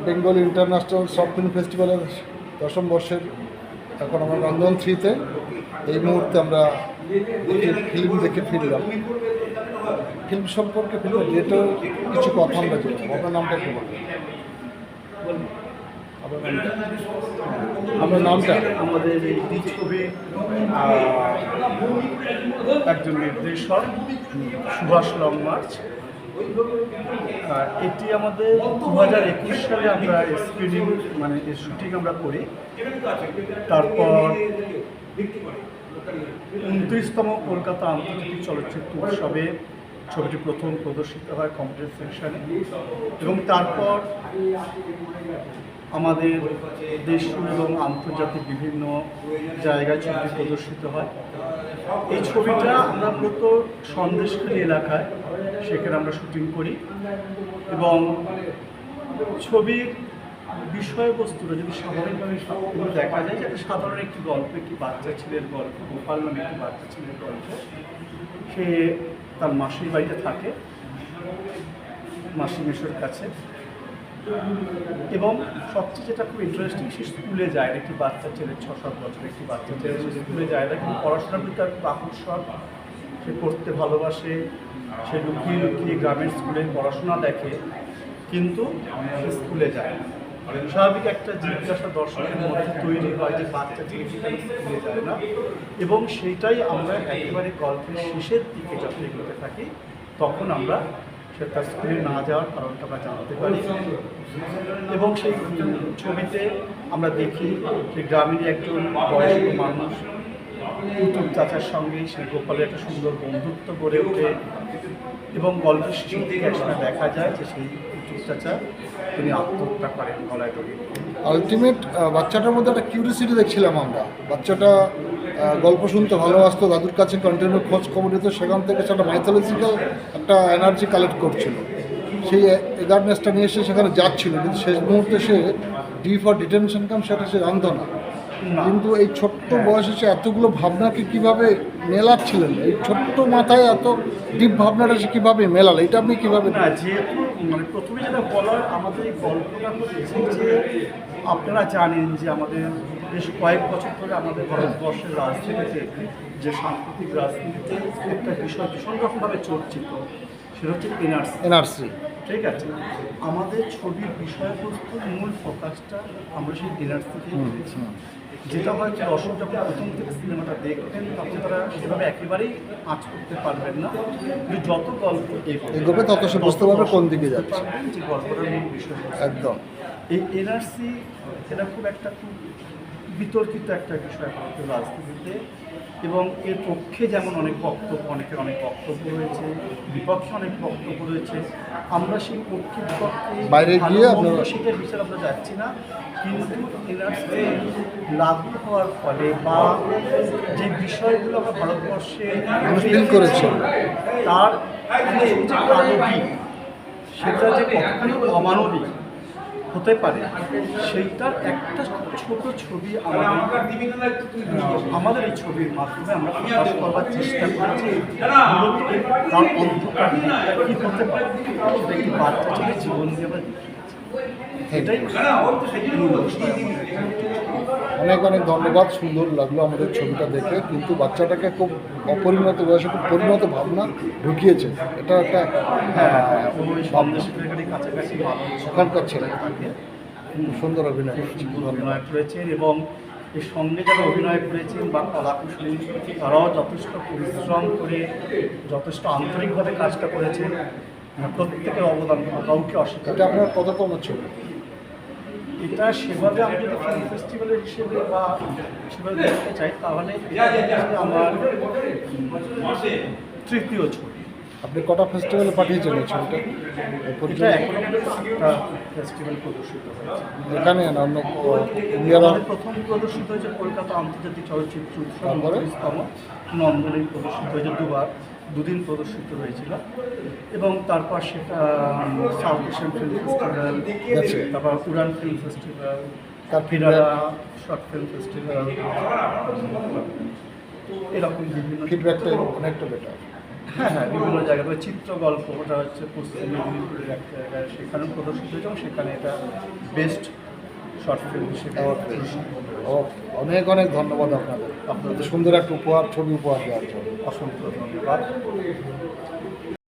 Bengal international short film ফেস্টিভ্যালের 10ম বর্ষের এখন আমরা রন্ধন 3-তে এই মুহূর্তে আমরা ফিল্ম দেখে ফিরলাম। ফিল্ম সম্পর্কে ফিল্মের ডেটের কিছু কথা আমরা জানি। আপনার নামটা একটু বলুন। আপনার নামটা? আমাদের এই ছবির একজন নির্দেশক সুভাষ লং মার্চ। এটি আমাদের 2021 সালে আমরা স্ক্রিনিং মানে শুটিং আমরা করি। তারপর 29তম কলকাতা আন্তর্জাতিক চলচ্চিত্র উৎসবে ছবিটি প্রথম প্রদর্শিত হয় কম্পিটিশন সেকশনে, এবং তারপর আমাদের দেশীয় এবং আন্তর্জাতিক বিভিন্ন জায়গায় ছবিটি প্রদর্শিত হয়। এই ছবিটা আমরা মূলত সন্দেশখালী এলাকায় সেখানে আমরা শুটিং করি, এবং ছবির বিষয়বস্তুটা যদি স্বাভাবিকভাবে দেখা যায় যে সাধারণ একটি গল্প, একটি বাচ্চা ছেলের গল্প, গোপাল নামে একটি বাচ্চা ছেলের গল্প। সে তার মাসির বাড়িতে থাকে, মাসি মেশোর কাছে, এবং সবচেয়ে যেটা খুব ইন্টারেস্টিং, সে স্কুলে যায় না। একটি বাচ্চা ছেলে, 6-7 বছর একটি বাচ্চা ছেলে, সে স্কুলে যায় না, কিন্তু পড়াশোনার প্রতি তার খুব আকর্ষণ, সে পড়তে ভালোবাসে। সে লুকিয়ে লুকিয়ে গ্রামের স্কুলে পড়াশোনা দেখে, কিন্তু সে স্কুলে যায় না। স্বাভাবিক একটা জিজ্ঞাসা দর্শকের মধ্যে তৈরি হয় যে বাচ্চা ছেলে স্কুলে যায় না, এবং সেইটাই আমরা একেবারে গল্পের শেষের দিকে যখন এগোতে থাকি তখন আমরা সে তার স্কুলে না যাওয়ার কারণটা আমরা জানতে পারি। এবং সেই ছবিতে আমরা দেখি যে গ্রামেরই একজন বয়স্ক মানুষ কুতুব চাচার সঙ্গে সেই গোপালের একটা সুন্দর বন্ধুত্ব গড়ে ওঠে, এবং গল্পের শেষের দিকে একসময় দেখা যায় যে সেই কুতুব চাচা তিনি আত্মহত্যা করেন গলায় দড়ি। আলটিমেট বাচ্চাটার মধ্যে একটা কিউরিয়াসিটি দেখছিলাম আমরা। বাচ্চাটা গল্প শুনতে ভালোবাসতো, দাদুর কাছে কন্টিনিউ খোঁজ খবর নিত, সেখান থেকে সেটা মাইথোলজিক্যাল একটা এনার্জি কালেক্ট করছিল। সেই এগারনেসটা নিয়ে এসে সেখানে যাচ্ছিল, কিন্তু শেষ মুহূর্তে সে ডি ফর ডিটেনশন ক্যাম্প সেটা সে জানতো না। কিন্তু এই ছোট্ট বয়সে সে এতগুলো ভাবনাকে কীভাবে মেলাচ্ছিলেন, এই ছোট্ট মাথায় এত ডিপ ভাবনাটা সে কীভাবে মেলাল, এটা আপনি কীভাবে? না, যেহেতু মানে প্রথমে যেটা বলার, আমাদের এই গল্পটা হচ্ছে যে আপনারা জানেন যে আমাদের বেশ কয়েক বছর ধরে আমাদের ভারতবর্ষের রাজনীতিতে, যে সাম্প্রতিক রাজনীতিতে একটা বিষয় ভীষণ রকমভাবে চর্চিত, সেটা হচ্ছে এনআরসি। ঠিক আছে, আমাদের ছবির বিষয়বস্তুর মূল ফোকাসটা আমরা সেই এনআরসিতেই করেছি। যেটা হয়তো দর্শক যখন প্রথম থেকে সিনেমাটা দেখবেন তখন তারা সেভাবে একেবারেই আঁচ করতে পারবেন না, কিন্তু যত গল্প এগোবে তত সে বুঝতে পারবে কোন দিকে যাচ্ছে, যে গল্পটার মূল বিষয় একদম। এই এনআরসি এটা খুব বিতর্কিত একটা বিষয় ভারতীয় রাজনীতিতে, এবং এর পক্ষে যেমন অনেক বক্তব্য, অনেকের অনেক বক্তব্য রয়েছে, বিপক্ষে অনেক বক্তব্য রয়েছে। আমরা সেই পক্ষে বিপক্ষে বাইরে গিয়ে সেটার বিষয়ে আমরা যাচ্ছি না, কিন্তু এনআরসি লাগু হওয়ার ফলে বা যে বিষয়গুলো আমরা ভারতবর্ষে ফিল করেছি তার কিছু যে কালো দিক, সেটা যে কতখানি অমানবিক হতে পারে, সেইটার একটা ছোট ছবি আমাদের এই ছবির মাধ্যমে আমরা প্রকাশ করবার চেষ্টা করেছি। তার অন্ধকার কী হতে পারে, একটি বাচ্চা ছেলে জীবন দিয়ে আমরা এটাই অনেক অনেক ধন্যবাদ। সুন্দর লাগলো আমাদের ছবিটা দেখে, কিন্তু বাচ্চাটাকে খুব অপরিণত বয়সে খুব পরিণত ভাবনা ঢুকিয়েছে। এটা একটা কাছাকাছি ওখানকার ছেলে সুন্দর অভিনয় করেছেন, এবং এর সঙ্গে যারা অভিনয় করেছেন বা কলাকুশলী, তারাও যথেষ্ট পরিশ্রম করে যথেষ্ট আন্তরিকভাবে কাজটা করেছেন। প্রত্যেকের অবদান কাউকে অস্বীকার। এটা আপনার কততম ছবি? এটা সেভাবে আমি যদি ফিল্ম ফেস্টিভ্যালের হিসেবে বা সেভাবে দেখতে চাই, তাহলে আমার 3য় ছবি। আপনি কটা ফেস্টিভ্যালে পাঠিয়েছেন এই ছবিটা? এটা এখন একটা ফেস্টিভ্যাল প্রদর্শিত হয়েছে এখানে না অন্য প্রথম প্রদর্শিত হয়েছে কলকাতা আন্তর্জাতিক চলচ্চিত্র উৎসব 29তম, নন্দনে প্রদর্শিত হয়েছে দুদিন প্রদর্শিত হয়েছিল, এবং তারপর সেটা সাউথ এশিয়ান ফিল্ম ফেস্টিভ্যাল, তারপর উড়ান ফিল্ম ফেস্টিভ্যাল, ফিরারা শর্ট ফিল্ম ফেস্টিভ্যাল, এরকম বিভিন্ন ফিডব্যাকটা অনেকটা বেটার। হ্যাঁ হ্যাঁ, বিভিন্ন জায়গায় তবে চিত্র গল্প ওটা হচ্ছে পশ্চিম মেদিনীপুরের একটা জায়গায়, সেখানেও প্রদর্শিত হয়েছে এবং সেখানে এটা বেস্ট শর্ট ফিল্ম হিসেবে Okay. পুরস্কার পেয়েছে। অনেক অনেক ধন্যবাদ আপনাদের আপনাদের সুন্দর একটা উপহার ছবি উপহার দেওয়ার জন্য। অসংখ্য ধন্যবাদ।